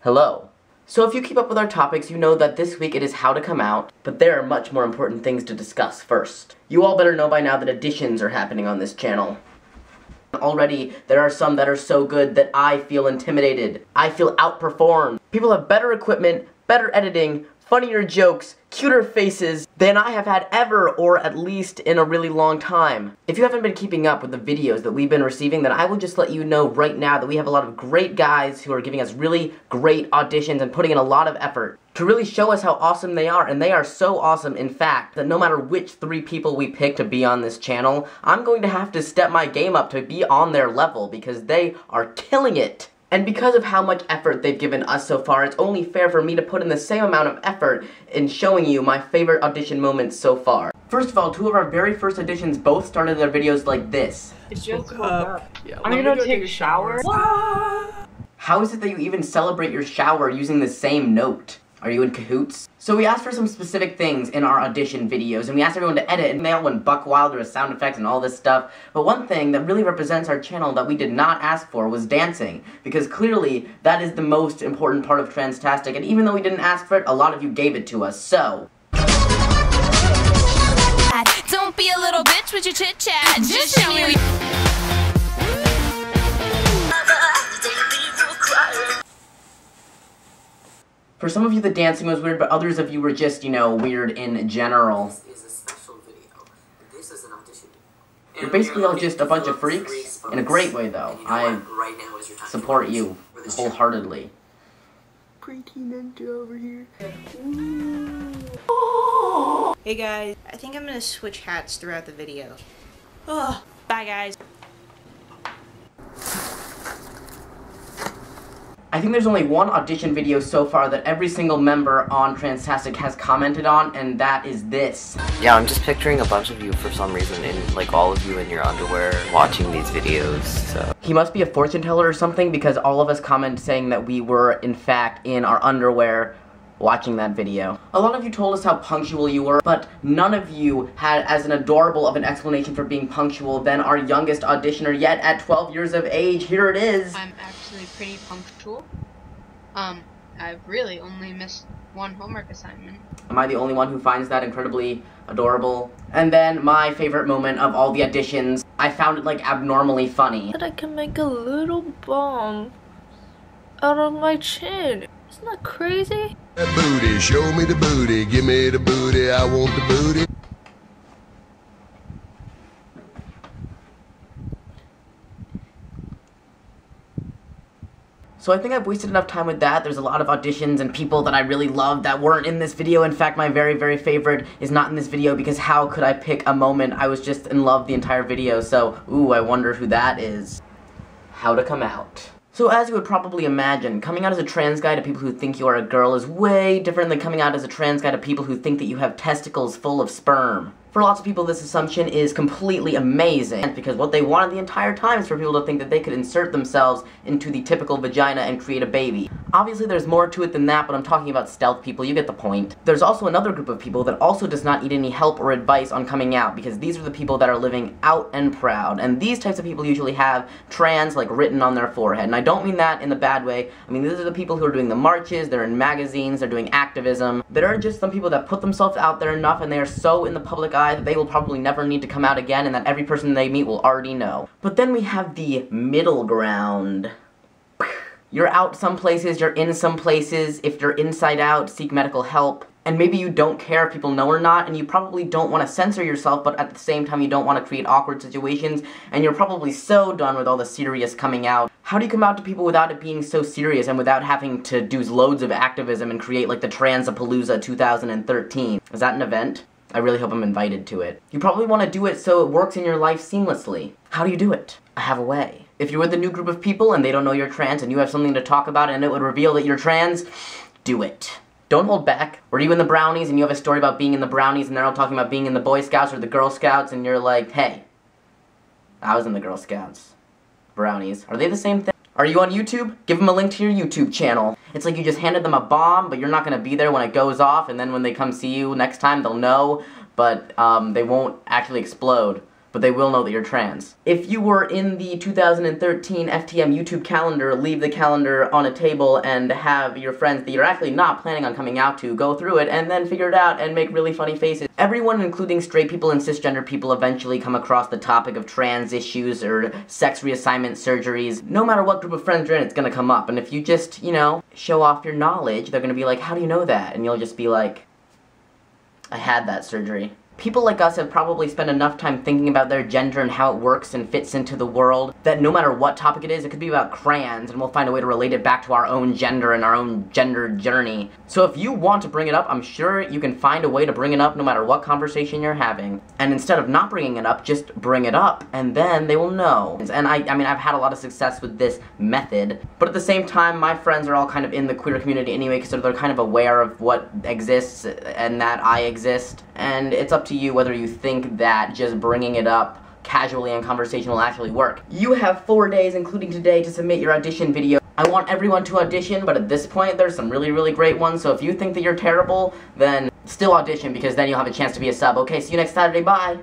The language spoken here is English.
Hello. So if you keep up with our topics, you know that this week it is how to come out, but there are much more important things to discuss first. You all better know by now that auditions are happening on this channel. Already, there are some that are so good that I feel intimidated. I feel outperformed. People have better equipment, better editing, funnier jokes, cuter faces than I have had ever, or at least in a really long time. If you haven't been keeping up with the videos that we've been receiving, then I will just let you know right now that we have a lot of great guys who are giving us really great auditions and putting in a lot of effort to really show us how awesome they are, and they are so awesome, in fact, that no matter which 3 people we pick to be on this channel, I'm going to have to step my game up to be on their level, because they are killing it. And because of how much effort they've given us so far, it's only fair for me to put in the same amount of effort in showing you my favorite audition moments so far. First of all, 2 of our very first auditions both started their videos like this. It's just woke up. Yeah, I'm gonna go take a shower. What? How is it that you even celebrate your shower using the same note? Are you in cahoots? So we asked for some specific things in our audition videos, and we asked everyone to edit, and they all went buck wild with sound effects and all this stuff. But one thing that really represents our channel that we did not ask for was dancing, because clearly that is the most important part of Transtastic, and even though we didn't ask for it, a lot of you gave it to us, so... Don't be a little bitch with your chit-chat, just show me. For some of you, the dancing was weird, but others of you were just, you know, weird in general. This is a special video. This is an audition. You're basically all just a bunch of freaks, in a great way, though. I support you wholeheartedly. Pretty ninja over here. Hey guys, I think I'm gonna switch hats throughout the video. Oh, bye guys. I think there's only one audition video so far that every single member on Transtastic has commented on, and that is this. Yeah, I'm just picturing a bunch of you for some reason, in like all of you in your underwear watching these videos, so. He must be a fortune teller or something, because all of us commented saying that we were, in fact, in our underwear watching that video. A lot of you told us how punctual you were, but none of you had as an adorable of an explanation for being punctual than our youngest auditioner yet at 12 years of age. Here it is. I'm actually pretty punctual. I've really only missed 1 homework assignment. Am I the only one who finds that incredibly adorable? And then my favorite moment of all the auditions, I found it like abnormally funny. That I can make a little bomb out of my chin. Isn't that crazy? That booty, show me the booty, give me the booty, I want the booty. So I think I've wasted enough time with that. There's a lot of auditions and people that I really love that weren't in this video. In fact, my very, very favorite is not in this video, because how could I pick a moment? I was just in love the entire video, so, ooh, I wonder who that is. How to come out. So as you would probably imagine, coming out as a trans guy to people who think you are a girl is way different than coming out as a trans guy to people who think that you have testicles full of sperm. For lots of people, this assumption is completely amazing, because what they wanted the entire time is for people to think that they could insert themselves into the typical vagina and create a baby. Obviously, there's more to it than that, but I'm talking about stealth people, you get the point. There's also another group of people that also does not need any help or advice on coming out, because these are the people that are living out and proud, and these types of people usually have trans, like, written on their forehead, and I don't mean that in the bad way. I mean, these are the people who are doing the marches, they're in magazines, they're doing activism. There are just some people that put themselves out there enough, and they are so in the public eye that they will probably never need to come out again, and that every person they meet will already know. But then we have the middle ground. You're out some places, you're in some places. If you're inside out, seek medical help. And maybe you don't care if people know or not, and you probably don't want to censor yourself, but at the same time you don't want to create awkward situations, and you're probably so done with all the serious coming out. How do you come out to people without it being so serious, and without having to do loads of activism and create like the Transapalooza 2013? Is that an event? I really hope I'm invited to it. You probably want to do it so it works in your life seamlessly. How do you do it? I have a way. If you're with a new group of people and they don't know you're trans and you have something to talk about and it would reveal that you're trans, do it. Don't hold back. Were you in the Brownies and you have a story about being in the Brownies and they're all talking about being in the Boy Scouts or the Girl Scouts and you're like, hey, I was in the Girl Scouts. Brownies. Are they the same thing? Are you on YouTube? Give them a link to your YouTube channel. It's like you just handed them a bomb, but you're not going to be there when it goes off, and then when they come see you next time, they'll know, but they won't actually explode. but they will know that you're trans. If you were in the 2013 FTM YouTube calendar, leave the calendar on a table and have your friends that you're actually not planning on coming out to go through it and then figure it out and make really funny faces. Everyone, including straight people and cisgender people, eventually come across the topic of trans issues or sex reassignment surgeries. No matter what group of friends you're in, it's gonna come up. And if you just, you know, show off your knowledge, they're gonna be like, how do you know that? And you'll just be like, I had that surgery. People like us have probably spent enough time thinking about their gender and how it works and fits into the world that no matter what topic it is, it could be about crayons, and we'll find a way to relate it back to our own gender and our own gender journey. So if you want to bring it up, I'm sure you can find a way to bring it up no matter what conversation you're having. And instead of not bringing it up, just bring it up, and then they will know. And I mean, I've had a lot of success with this method, but at the same time, my friends are all kind of in the queer community anyway, because they're kind of aware of what exists and that I exist, and it's up to you whether you think that just bringing it up casually in conversation will actually work. You have 4 days, including today, to submit your audition video. I want everyone to audition, but at this point, there's some really, really great ones, so if you think that you're terrible, then still audition, because then you'll have a chance to be a sub. Okay, see you next Saturday, bye!